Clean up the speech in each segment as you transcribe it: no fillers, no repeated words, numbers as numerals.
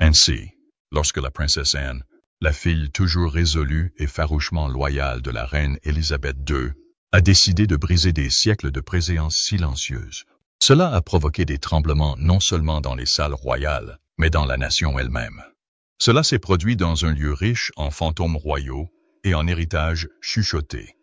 Ainsi, lorsque la princesse Anne, la fille toujours résolue et farouchement loyale de la reine Élisabeth II, a décidé de briser des siècles de préséance silencieuse, cela a provoqué des tremblements non seulement dans les salles royales, mais dans la nation elle-même. Cela s'est produit dans un lieu riche en fantômes royaux et en héritage chuchoté.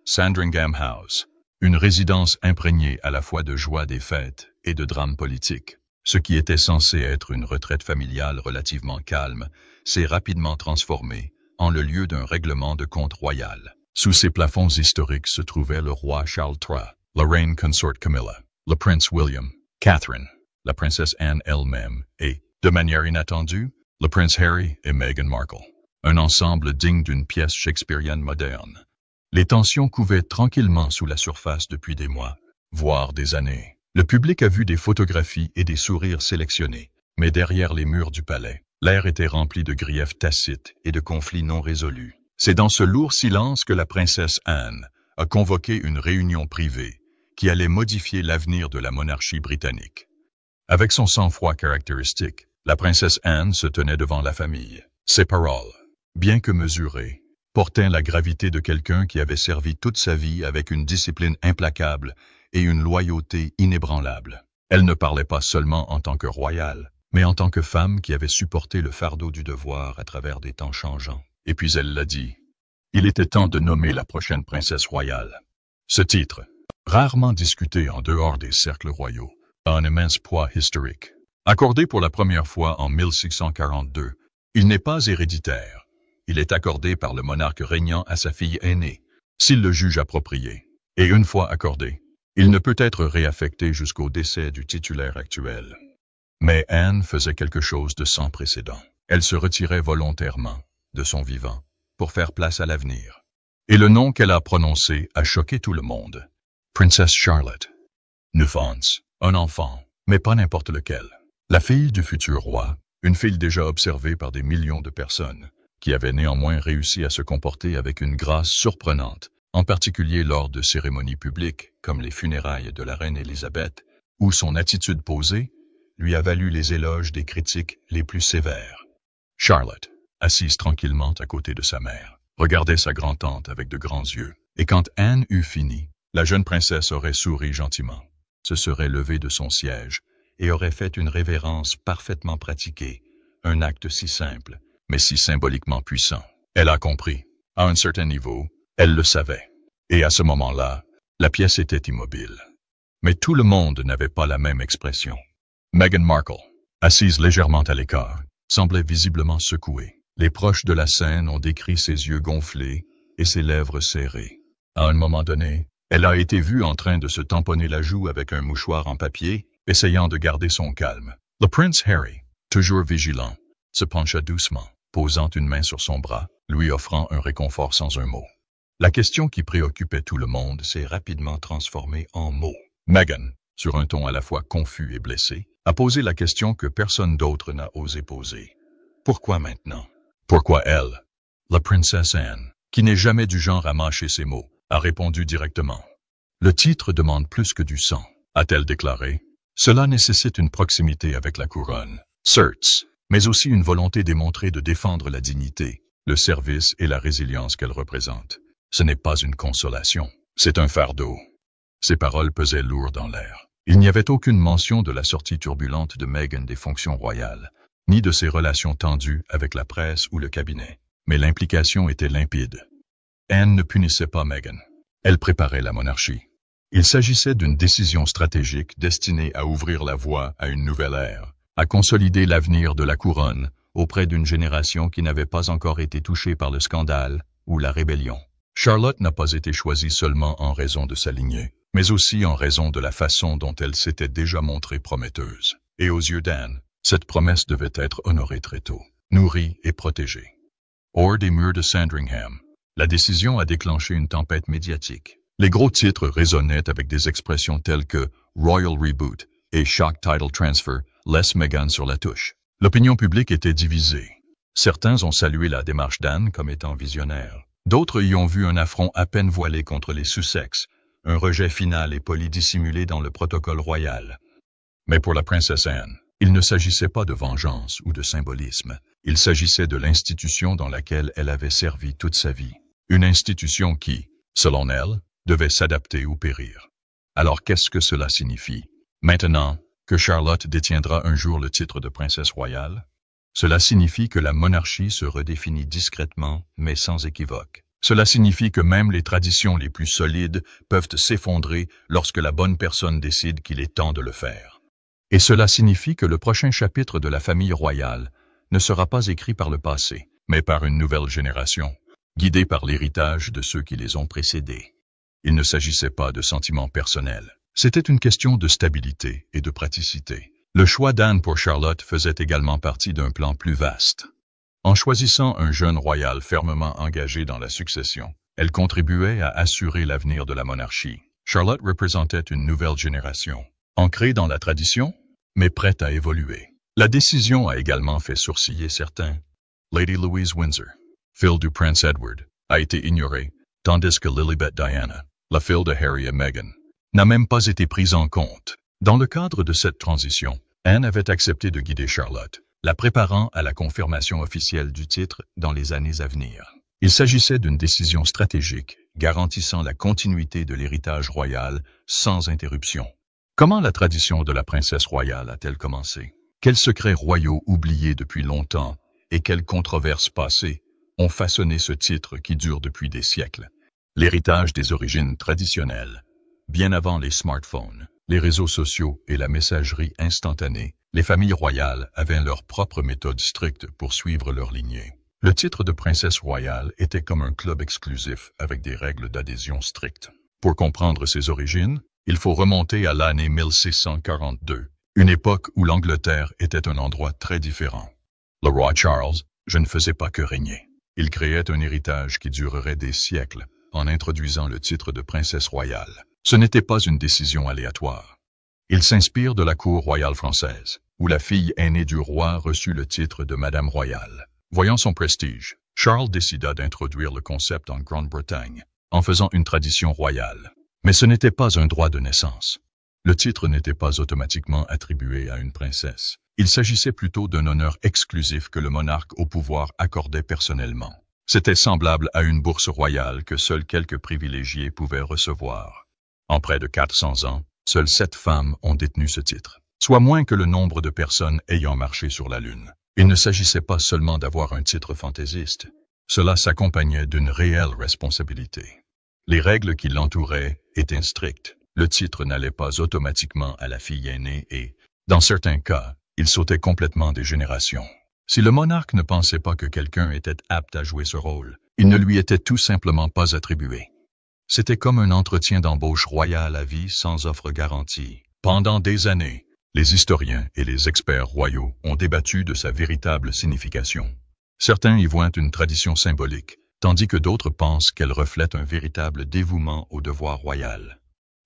Sandringham House, une résidence imprégnée à la fois de joie des fêtes et de drames politiques. Ce qui était censé être une retraite familiale relativement calme, s'est rapidement transformé en le lieu d'un règlement de compte royal. Sous ces plafonds historiques se trouvaient le roi Charles III, la reine consort Camilla, le prince William, Catherine, la princesse Anne elle-même et, de manière inattendue, le prince Harry et Meghan Markle. Un ensemble digne d'une pièce shakespearienne moderne. Les tensions couvaient tranquillement sous la surface depuis des mois, voire des années. Le public a vu des photographies et des sourires sélectionnés, mais derrière les murs du palais, l'air était rempli de griefs tacites et de conflits non résolus. C'est dans ce lourd silence que la princesse Anne a convoqué une réunion privée qui allait modifier l'avenir de la monarchie britannique. Avec son sang-froid caractéristique, la princesse Anne se tenait devant la famille. Ses paroles, bien que mesurées, portaient la gravité de quelqu'un qui avait servi toute sa vie avec une discipline implacable et une loyauté inébranlable. Elle ne parlait pas seulement en tant que royale, mais en tant que femme qui avait supporté le fardeau du devoir à travers des temps changeants. Et puis elle l'a dit, il était temps de nommer la prochaine princesse royale. Ce titre, rarement discuté en dehors des cercles royaux, a un immense poids historique. Accordé pour la première fois en 1642, il n'est pas héréditaire. Il est accordé par le monarque régnant à sa fille aînée, s'il le juge approprié. Et une fois accordé, il ne peut être réaffecté jusqu'au décès du titulaire actuel. Mais Anne faisait quelque chose de sans précédent. Elle se retirait volontairement, de son vivant, pour faire place à l'avenir. Et le nom qu'elle a prononcé a choqué tout le monde. Princess Charlotte. Nuffance, un enfant, mais pas n'importe lequel. La fille du futur roi, une fille déjà observée par des millions de personnes, qui avait néanmoins réussi à se comporter avec une grâce surprenante, en particulier lors de cérémonies publiques comme les funérailles de la reine Élisabeth, où son attitude posée lui a valu les éloges des critiques les plus sévères. Charlotte, assise tranquillement à côté de sa mère, regardait sa grand-tante avec de grands yeux, et quand Anne eut fini, la jeune princesse aurait souri gentiment, se serait levée de son siège et aurait fait une révérence parfaitement pratiquée, un acte si simple, mais si symboliquement puissant. Elle a compris. À un certain niveau, elle le savait. Et à ce moment-là, la pièce était immobile. Mais tout le monde n'avait pas la même expression. Meghan Markle, assise légèrement à l'écart, semblait visiblement secouée. Les proches de la scène ont décrit ses yeux gonflés et ses lèvres serrées. À un moment donné, elle a été vue en train de se tamponner la joue avec un mouchoir en papier, essayant de garder son calme. Le prince Harry, toujours vigilant, se pencha doucement, posant une main sur son bras, lui offrant un réconfort sans un mot. La question qui préoccupait tout le monde s'est rapidement transformée en mots. Meghan, sur un ton à la fois confus et blessé, a posé la question que personne d'autre n'a osé poser. Pourquoi maintenant? Pourquoi elle? La princesse Anne, qui n'est jamais du genre à mâcher ses mots, a répondu directement. Le titre demande plus que du sang, a-t-elle déclaré. Cela nécessite une proximité avec la couronne, certes, mais aussi une volonté démontrée de défendre la dignité, le service et la résilience qu'elle représente. Ce n'est pas une consolation, c'est un fardeau. Ces paroles pesaient lourd dans l'air. Il n'y avait aucune mention de la sortie turbulente de Meghan des fonctions royales, ni de ses relations tendues avec la presse ou le cabinet. Mais l'implication était limpide. Anne ne punissait pas Meghan. Elle préparait la monarchie. Il s'agissait d'une décision stratégique destinée à ouvrir la voie à une nouvelle ère, à consolider l'avenir de la couronne auprès d'une génération qui n'avait pas encore été touchée par le scandale ou la rébellion. Charlotte n'a pas été choisie seulement en raison de sa lignée, mais aussi en raison de la façon dont elle s'était déjà montrée prometteuse. Et aux yeux d'Anne, cette promesse devait être honorée très tôt, nourrie et protégée. Hors des murs de Sandringham, la décision a déclenché une tempête médiatique. Les gros titres résonnaient avec des expressions telles que « Royal Reboot » et « Shock Title Transfer » laisse Meghan sur la touche. L'opinion publique était divisée. Certains ont salué la démarche d'Anne comme étant visionnaire. D'autres y ont vu un affront à peine voilé contre les Sussex, un rejet final et poli dissimulé dans le protocole royal. Mais pour la princesse Anne, Il ne s'agissait pas de vengeance ou de symbolisme. Il s'agissait de l'institution dans laquelle elle avait servi toute sa vie. Une institution qui, selon elle, devait s'adapter ou périr. Alors qu'est-ce que cela signifie? Maintenant que Charlotte détiendra un jour le titre de princesse royale, cela signifie que la monarchie se redéfinit discrètement, mais sans équivoque. Cela signifie que même les traditions les plus solides peuvent s'effondrer lorsque la bonne personne décide qu'il est temps de le faire. Et cela signifie que le prochain chapitre de la famille royale ne sera pas écrit par le passé, mais par une nouvelle génération, guidée par l'héritage de ceux qui les ont précédés. Il ne s'agissait pas de sentiments personnels. C'était une question de stabilité et de praticité. Le choix d'Anne pour Charlotte faisait également partie d'un plan plus vaste. En choisissant un jeune royal fermement engagé dans la succession, elle contribuait à assurer l'avenir de la monarchie. Charlotte représentait une nouvelle génération, ancrée dans la tradition, mais prête à évoluer. La décision a également fait sourciller certains. Lady Louise Windsor, fille du prince Edward, a été ignorée, tandis que Lilibet Diana, la fille de Harry et Meghan, n'a même pas été prise en compte. Dans le cadre de cette transition, Anne avait accepté de guider Charlotte, la préparant à la confirmation officielle du titre dans les années à venir. Il s'agissait d'une décision stratégique, garantissant la continuité de l'héritage royal sans interruption. Comment la tradition de la princesse royale a-t-elle commencé? Quels secrets royaux oubliés depuis longtemps et quelles controverses passées ont façonné ce titre qui dure depuis des siècles? L'héritage des origines traditionnelles. Bien avant les smartphones, les réseaux sociaux et la messagerie instantanée, les familles royales avaient leur propre méthode stricte pour suivre leur lignée. Le titre de princesse royale était comme un club exclusif avec des règles d'adhésion strictes. Pour comprendre ses origines, il faut remonter à l'année 1642, une époque où l'Angleterre était un endroit très différent. Le roi Charles, je ne faisais pas que régner. Il créait un héritage qui durerait des siècles en introduisant le titre de princesse royale. Ce n'était pas une décision aléatoire. Il s'inspire de la cour royale française, où la fille aînée du roi reçut le titre de Madame royale. Voyant son prestige, Charles décida d'introduire le concept en Grande-Bretagne, en faisant une tradition royale. Mais ce n'était pas un droit de naissance. Le titre n'était pas automatiquement attribué à une princesse. Il s'agissait plutôt d'un honneur exclusif que le monarque au pouvoir accordait personnellement. C'était semblable à une bourse royale que seuls quelques privilégiés pouvaient recevoir. En près de 400 ans, seules 7 femmes ont détenu ce titre, soit moins que le nombre de personnes ayant marché sur la Lune. Il ne s'agissait pas seulement d'avoir un titre fantaisiste, cela s'accompagnait d'une réelle responsabilité. Les règles qui l'entouraient étaient strictes. Le titre n'allait pas automatiquement à la fille aînée et, dans certains cas, il sautait complètement des générations. Si le monarque ne pensait pas que quelqu'un était apte à jouer ce rôle, il ne lui était tout simplement pas attribué. C'était comme un entretien d'embauche royal à vie sans offre garantie. Pendant des années, les historiens et les experts royaux ont débattu de sa véritable signification. Certains y voient une tradition symbolique, tandis que d'autres pensent qu'elle reflète un véritable dévouement au devoir royal.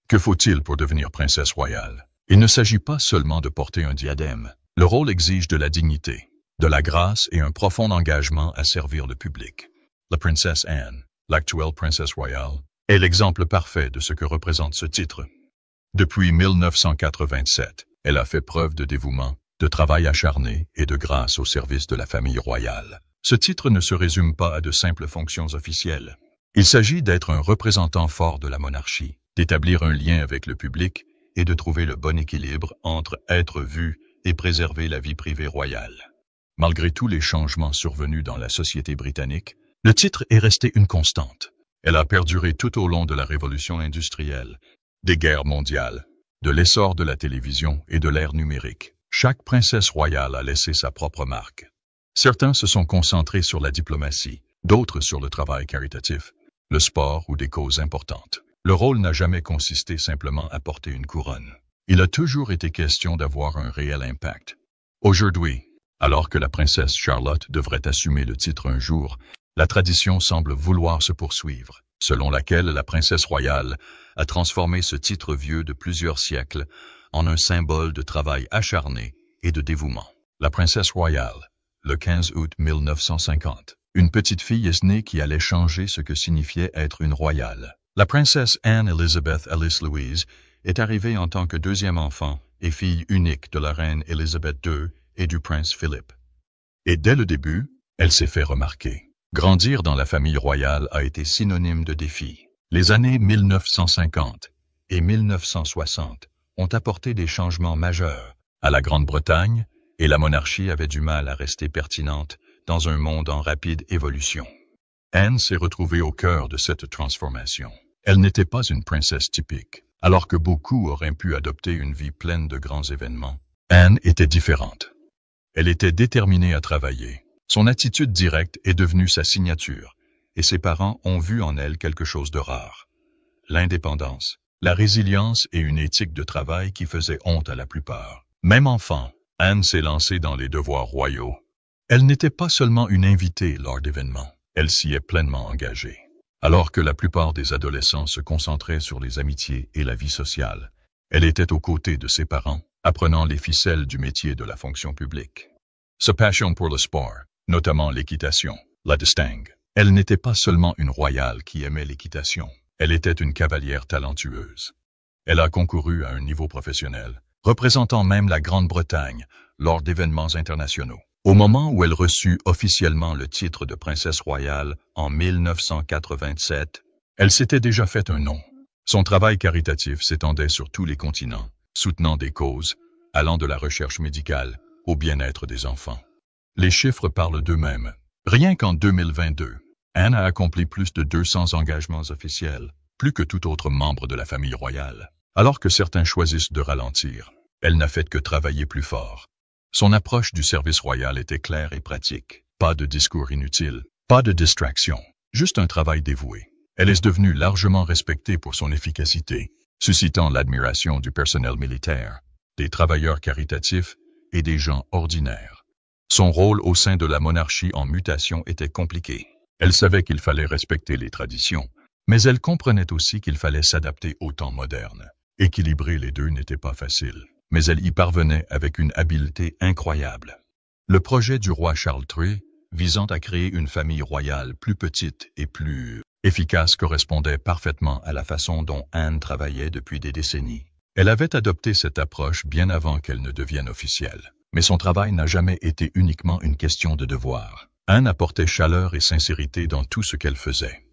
Que faut-il pour devenir princesse royale? Il ne s'agit pas seulement de porter un diadème. Le rôle exige de la dignité, de la grâce et un profond engagement à servir le public. La princesse Anne, l'actuelle princesse royale, est l'exemple parfait de ce que représente ce titre. Depuis 1987, elle a fait preuve de dévouement, de travail acharné et de grâce au service de la famille royale. Ce titre ne se résume pas à de simples fonctions officielles. Il s'agit d'être un représentant fort de la monarchie, d'établir un lien avec le public et de trouver le bon équilibre entre être vu et préserver la vie privée royale. Malgré tous les changements survenus dans la société britannique, le titre est resté une constante. Elle a perduré tout au long de la révolution industrielle, des guerres mondiales, de l'essor de la télévision et de l'ère numérique. Chaque princesse royale a laissé sa propre marque. Certains se sont concentrés sur la diplomatie, d'autres sur le travail caritatif, le sport ou des causes importantes. Le rôle n'a jamais consisté simplement à porter une couronne. Il a toujours été question d'avoir un réel impact. Aujourd'hui, alors que la princesse Charlotte devrait assumer le titre un jour, la tradition semble vouloir se poursuivre, selon laquelle la princesse royale a transformé ce titre vieux de plusieurs siècles en un symbole de travail acharné et de dévouement. La princesse royale, le 15 août 1950. Une petite fille est née qui allait changer ce que signifiait être une royale. La princesse Anne Elizabeth Alice Louise est arrivée en tant que deuxième enfant et fille unique de la reine Élisabeth II et du prince Philippe. Et dès le début, elle s'est fait remarquer. Grandir dans la famille royale a été synonyme de défi. Les années 1950 et 1960 ont apporté des changements majeurs à la Grande-Bretagne et la monarchie avait du mal à rester pertinente dans un monde en rapide évolution. Anne s'est retrouvée au cœur de cette transformation. Elle n'était pas une princesse typique, alors que beaucoup auraient pu adopter une vie pleine de grands événements. Anne était différente. Elle était déterminée à travailler. Son attitude directe est devenue sa signature, et ses parents ont vu en elle quelque chose de rare. L'indépendance, la résilience et une éthique de travail qui faisait honte à la plupart. Même enfant, Anne s'est lancée dans les devoirs royaux. Elle n'était pas seulement une invitée lors d'événements, elle s'y est pleinement engagée. Alors que la plupart des adolescents se concentraient sur les amitiés et la vie sociale, elle était aux côtés de ses parents, apprenant les ficelles du métier de la fonction publique. Sa passion pour le sport, notamment l'équitation, la distingue. Elle n'était pas seulement une royale qui aimait l'équitation, elle était une cavalière talentueuse. Elle a concouru à un niveau professionnel, représentant même la Grande-Bretagne lors d'événements internationaux. Au moment où elle reçut officiellement le titre de princesse royale en 1987, elle s'était déjà fait un nom. Son travail caritatif s'étendait sur tous les continents, soutenant des causes, allant de la recherche médicale au bien-être des enfants. Les chiffres parlent d'eux-mêmes. Rien qu'en 2022, Anne a accompli plus de 200 engagements officiels, plus que tout autre membre de la famille royale. Alors que certains choisissent de ralentir, elle n'a fait que travailler plus fort. Son approche du service royal était claire et pratique. Pas de discours inutiles, pas de distraction, juste un travail dévoué. Elle est devenue largement respectée pour son efficacité, suscitant l'admiration du personnel militaire, des travailleurs caritatifs et des gens ordinaires. Son rôle au sein de la monarchie en mutation était compliqué. Elle savait qu'il fallait respecter les traditions, mais elle comprenait aussi qu'il fallait s'adapter au temps moderne. Équilibrer les deux n'était pas facile, mais elle y parvenait avec une habileté incroyable. Le projet du roi Charles III, visant à créer une famille royale plus petite et plus efficace, correspondait parfaitement à la façon dont Anne travaillait depuis des décennies. Elle avait adopté cette approche bien avant qu'elle ne devienne officielle. Mais son travail n'a jamais été uniquement une question de devoir. Anne apportait chaleur et sincérité dans tout ce qu'elle faisait.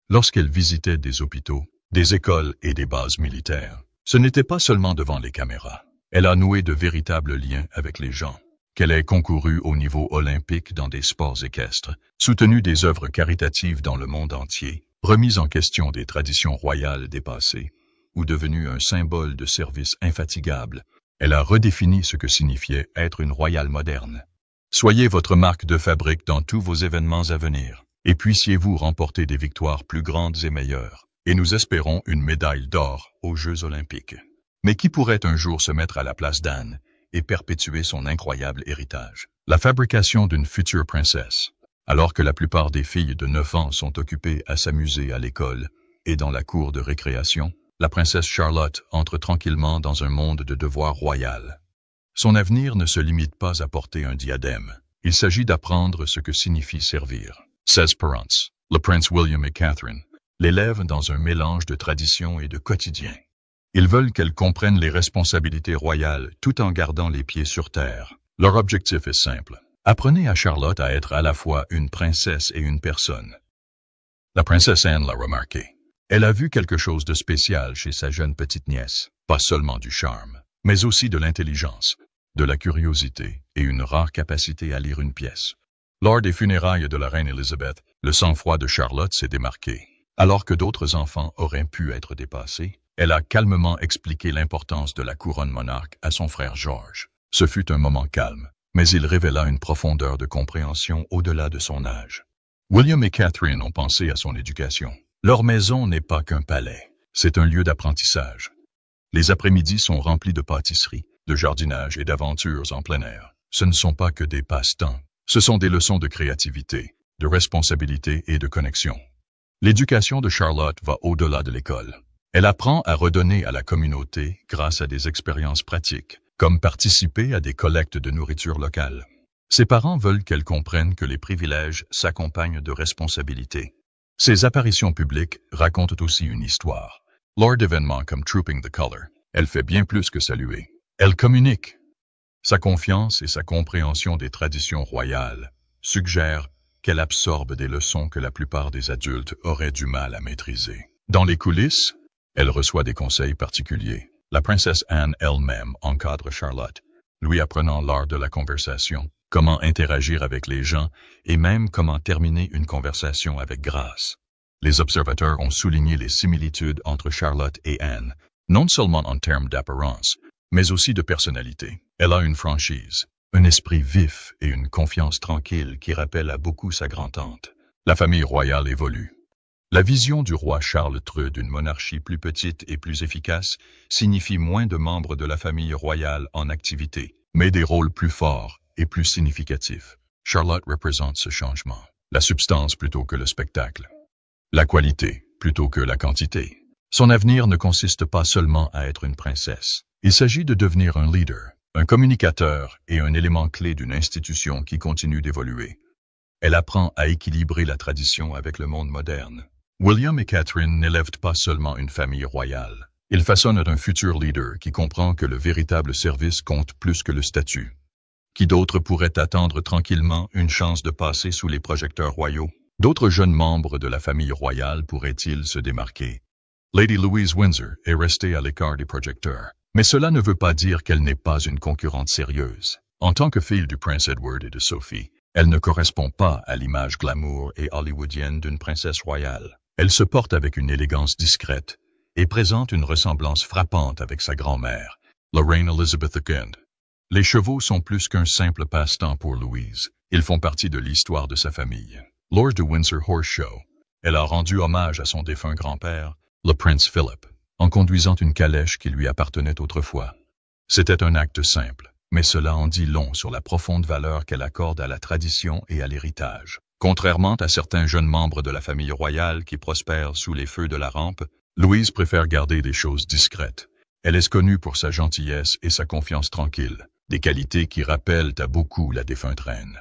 Lorsqu'elle visitait des hôpitaux, des écoles et des bases militaires, ce n'était pas seulement devant les caméras. Elle a noué de véritables liens avec les gens. Qu'elle ait concouru au niveau olympique dans des sports équestres, soutenu des œuvres caritatives dans le monde entier, remis en question des traditions royales dépassées, ou devenu un symbole de service infatigable, elle a redéfini ce que signifiait être une royale moderne. Soyez votre marque de fabrique dans tous vos événements à venir, et puissiez-vous remporter des victoires plus grandes et meilleures. Et nous espérons une médaille d'or aux Jeux olympiques. Mais qui pourrait un jour se mettre à la place d'Anne et perpétuer son incroyable héritage? La fabrication d'une future princesse. Alors que la plupart des filles de 9 ans sont occupées à s'amuser à l'école et dans la cour de récréation, la princesse Charlotte entre tranquillement dans un monde de devoir royal. Son avenir ne se limite pas à porter un diadème. Il s'agit d'apprendre ce que signifie servir. 16 parents, le prince William et Catherine, l'élèvent dans un mélange de tradition et de quotidien. Ils veulent qu'elle comprenne les responsabilités royales tout en gardant les pieds sur terre. Leur objectif est simple. Apprenez à Charlotte à être à la fois une princesse et une personne. La princesse Anne l'a remarqué. Elle a vu quelque chose de spécial chez sa jeune petite nièce. Pas seulement du charme, mais aussi de l'intelligence, de la curiosité et une rare capacité à lire une pièce. Lors des funérailles de la reine Élisabeth, le sang-froid de Charlotte s'est démarqué. Alors que d'autres enfants auraient pu être dépassés, elle a calmement expliqué l'importance de la couronne monarque à son frère George. Ce fut un moment calme, mais il révéla une profondeur de compréhension au-delà de son âge. William et Catherine ont pensé à son éducation. Leur maison n'est pas qu'un palais, c'est un lieu d'apprentissage. Les après-midi sont remplis de pâtisseries, de jardinage et d'aventures en plein air. Ce ne sont pas que des passe-temps, ce sont des leçons de créativité, de responsabilité et de connexion. L'éducation de Charlotte va au-delà de l'école. Elle apprend à redonner à la communauté grâce à des expériences pratiques, comme participer à des collectes de nourriture locale. Ses parents veulent qu'elle comprenne que les privilèges s'accompagnent de responsabilités. Ses apparitions publiques racontent aussi une histoire. Lors d'événements comme Trooping the Colour, elle fait bien plus que saluer. Elle communique. Sa confiance et sa compréhension des traditions royales suggèrent qu'elle absorbe des leçons que la plupart des adultes auraient du mal à maîtriser. Dans les coulisses, elle reçoit des conseils particuliers. La princesse Anne elle-même encadre Charlotte, lui apprenant l'art de la conversation, comment interagir avec les gens et même comment terminer une conversation avec grâce. Les observateurs ont souligné les similitudes entre Charlotte et Anne, non seulement en termes d'apparence, mais aussi de personnalité. Elle a une franchise, un esprit vif et une confiance tranquille qui rappellent à beaucoup sa grand-tante. La famille royale évolue. La vision du roi Charles III d'une monarchie plus petite et plus efficace signifie moins de membres de la famille royale en activité, mais des rôles plus forts et plus significatifs. Charlotte représente ce changement. La substance plutôt que le spectacle. La qualité plutôt que la quantité. Son avenir ne consiste pas seulement à être une princesse. Il s'agit de devenir un leader, un communicateur et un élément clé d'une institution qui continue d'évoluer. Elle apprend à équilibrer la tradition avec le monde moderne. William et Catherine n'élèvent pas seulement une famille royale. Ils façonnent un futur leader qui comprend que le véritable service compte plus que le statut. Qui d'autre pourrait attendre tranquillement une chance de passer sous les projecteurs royaux? D'autres jeunes membres de la famille royale pourraient-ils se démarquer? Lady Louise Windsor est restée à l'écart des projecteurs. Mais cela ne veut pas dire qu'elle n'est pas une concurrente sérieuse. En tant que fille du prince Edward et de Sophie, elle ne correspond pas à l'image glamour et hollywoodienne d'une princesse royale. Elle se porte avec une élégance discrète et présente une ressemblance frappante avec sa grand-mère, la reine Elizabeth II. Les chevaux sont plus qu'un simple passe-temps pour Louise. Ils font partie de l'histoire de sa famille. Lors du Windsor Horse Show, elle a rendu hommage à son défunt grand-père, le prince Philip, en conduisant une calèche qui lui appartenait autrefois. C'était un acte simple, mais cela en dit long sur la profonde valeur qu'elle accorde à la tradition et à l'héritage. Contrairement à certains jeunes membres de la famille royale qui prospèrent sous les feux de la rampe, Louise préfère garder des choses discrètes. Elle est connue pour sa gentillesse et sa confiance tranquille, des qualités qui rappellent à beaucoup la défunte reine.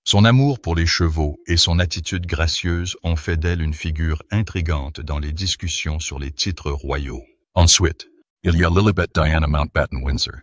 Son amour pour les chevaux et son attitude gracieuse ont fait d'elle une figure intrigante dans les discussions sur les titres royaux. Ensuite, il y a Lilibet Diana Mountbatten Windsor,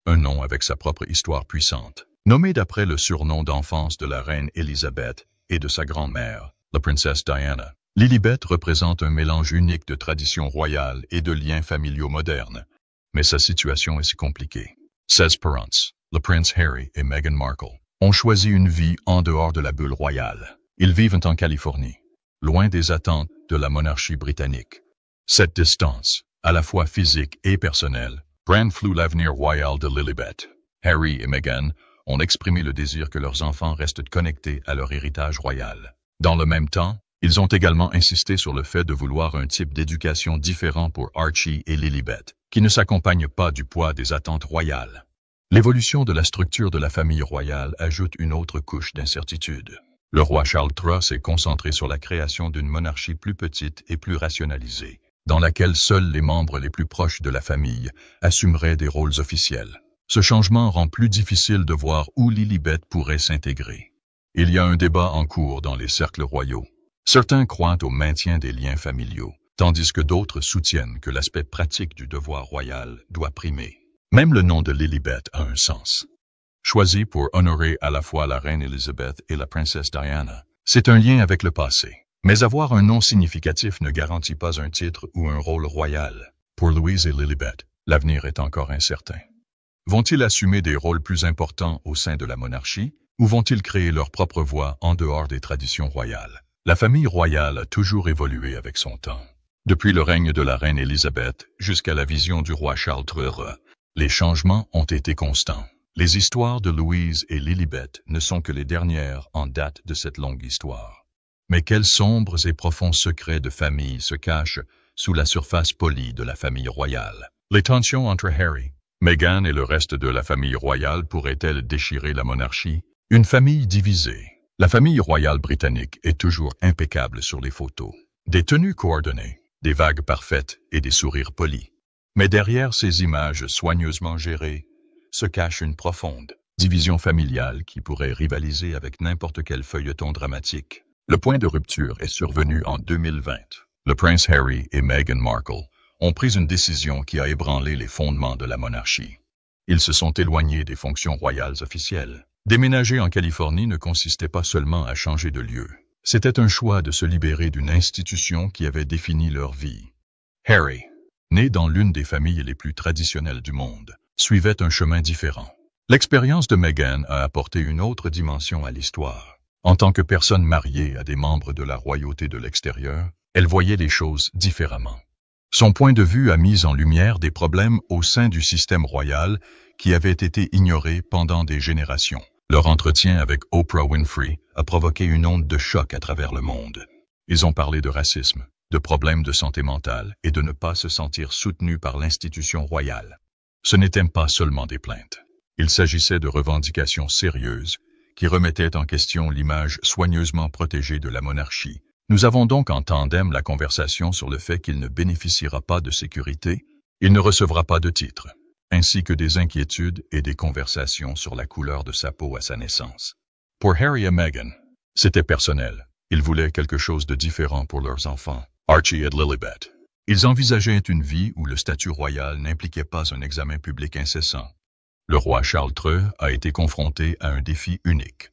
un nom avec sa propre histoire puissante. Nommée d'après le surnom d'enfance de la reine Élisabeth et de sa grand-mère, la princesse Diana, Lilibet représente un mélange unique de traditions royales et de liens familiaux modernes. Mais sa situation est si compliquée. 16 parents, le prince Harry et Meghan Markle, ont choisi une vie en dehors de la bulle royale. Ils vivent en Californie, loin des attentes de la monarchie britannique. Cette distance, à la fois physique et personnelle, rend flou l'avenir royal de Lilibet. Harry et Meghan ont exprimé le désir que leurs enfants restent connectés à leur héritage royal. Dans le même temps, ils ont également insisté sur le fait de vouloir un type d'éducation différent pour Archie et Lilibet, qui ne s'accompagne pas du poids des attentes royales. L'évolution de la structure de la famille royale ajoute une autre couche d'incertitude. Le roi Charles III s'est concentré sur la création d'une monarchie plus petite et plus rationalisée, dans laquelle seuls les membres les plus proches de la famille assumeraient des rôles officiels. Ce changement rend plus difficile de voir où Lilibet pourrait s'intégrer. Il y a un débat en cours dans les cercles royaux. Certains croient au maintien des liens familiaux, tandis que d'autres soutiennent que l'aspect pratique du devoir royal doit primer. Même le nom de Lilibet a un sens. Choisi pour honorer à la fois la reine Elizabeth et la princesse Diana, c'est un lien avec le passé. Mais avoir un nom significatif ne garantit pas un titre ou un rôle royal. Pour Louise et Lilibet, l'avenir est encore incertain. Vont-ils assumer des rôles plus importants au sein de la monarchie, ou vont-ils créer leur propre voie en dehors des traditions royales? La famille royale a toujours évolué avec son temps. Depuis le règne de la reine Élisabeth jusqu'à la vision du roi Charles III, les changements ont été constants. Les histoires de Louise et Lilibet ne sont que les dernières en date de cette longue histoire. Mais quels sombres et profonds secrets de famille se cachent sous la surface polie de la famille royale? Les tensions entre Harry, Meghan et le reste de la famille royale pourraient-elles déchirer la monarchie? Une famille divisée. La famille royale britannique est toujours impeccable sur les photos. Des tenues coordonnées, des vagues parfaites et des sourires polis. Mais derrière ces images soigneusement gérées, se cache une profonde division familiale qui pourrait rivaliser avec n'importe quel feuilleton dramatique. Le point de rupture est survenu en 2020. Le prince Harry et Meghan Markle ont pris une décision qui a ébranlé les fondements de la monarchie. Ils se sont éloignés des fonctions royales officielles. Déménager en Californie ne consistait pas seulement à changer de lieu. C'était un choix de se libérer d'une institution qui avait défini leur vie. Harry, né dans l'une des familles les plus traditionnelles du monde, suivait un chemin différent. L'expérience de Meghan a apporté une autre dimension à l'histoire. En tant que personne mariée à des membres de la royauté de l'extérieur, elle voyait les choses différemment. Son point de vue a mis en lumière des problèmes au sein du système royal qui avaient été ignorés pendant des générations. Leur entretien avec Oprah Winfrey a provoqué une onde de choc à travers le monde. Ils ont parlé de racisme, de problèmes de santé mentale et de ne pas se sentir soutenus par l'institution royale. Ce n'étaient pas seulement des plaintes. Il s'agissait de revendications sérieuses qui remettaient en question l'image soigneusement protégée de la monarchie. Nous avons donc en tandem la conversation sur le fait qu'il ne bénéficiera pas de sécurité, il ne recevra pas de titre, ainsi que des inquiétudes et des conversations sur la couleur de sa peau à sa naissance. Pour Harry et Meghan, c'était personnel. Ils voulaient quelque chose de différent pour leurs enfants, Archie et Lilibet. Ils envisageaient une vie où le statut royal n'impliquait pas un examen public incessant. Le roi Charles III a été confronté à un défi unique.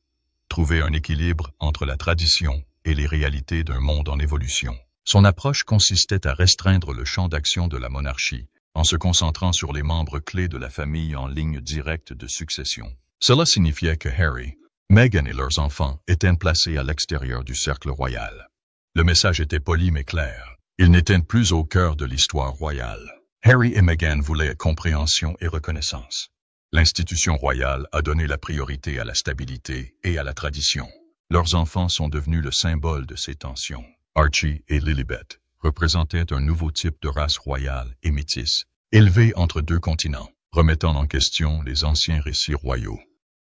Trouver un équilibre entre la tradition et les réalités d'un monde en évolution. Son approche consistait à restreindre le champ d'action de la monarchie, en se concentrant sur les membres clés de la famille en ligne directe de succession. Cela signifiait que Harry, Meghan et leurs enfants étaient placés à l'extérieur du cercle royal. Le message était poli mais clair. Ils n'étaient plus au cœur de l'histoire royale. Harry et Meghan voulaient compréhension et reconnaissance. L'institution royale a donné la priorité à la stabilité et à la tradition. Leurs enfants sont devenus le symbole de ces tensions. Archie et Lilibet représentaient un nouveau type de race royale et métisse, élevée entre deux continents, remettant en question les anciens récits royaux.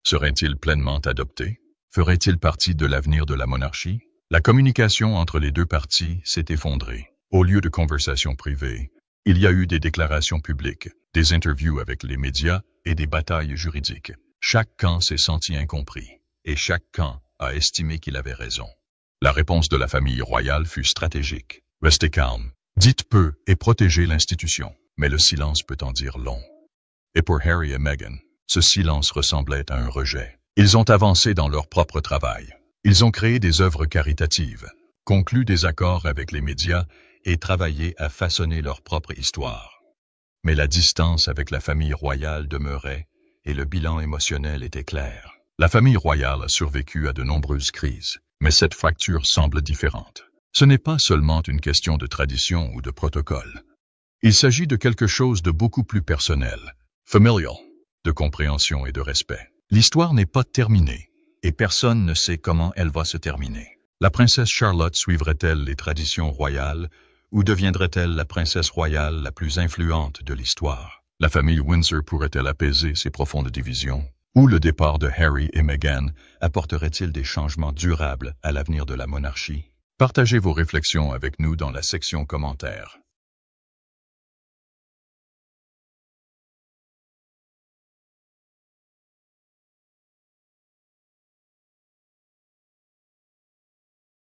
Seraient-ils pleinement adoptés? Feraient-ils partie de l'avenir de la monarchie? La communication entre les deux parties s'est effondrée. Au lieu de conversations privées, il y a eu des déclarations publiques, des interviews avec les médias et des batailles juridiques. Chaque camp s'est senti incompris, et chaque camp a estimé qu'il avait raison. La réponse de la famille royale fut stratégique. Restez calme, dites peu et protégez l'institution. Mais le silence peut en dire long. Et pour Harry et Meghan, ce silence ressemblait à un rejet. Ils ont avancé dans leur propre travail. Ils ont créé des œuvres caritatives, conclu des accords avec les médias et travaillé à façonner leur propre histoire. Mais la distance avec la famille royale demeurait et le bilan émotionnel était clair. La famille royale a survécu à de nombreuses crises, mais cette fracture semble différente. Ce n'est pas seulement une question de tradition ou de protocole. Il s'agit de quelque chose de beaucoup plus personnel, familial, de compréhension et de respect. L'histoire n'est pas terminée, et personne ne sait comment elle va se terminer. La princesse Charlotte suivrait-elle les traditions royales, ou deviendrait-elle la princesse royale la plus influente de l'histoire? La famille Windsor pourrait-elle apaiser ces profondes divisions? Ou le départ de Harry et Meghan apporterait-il des changements durables à l'avenir de la monarchie? Partagez vos réflexions avec nous dans la section commentaires.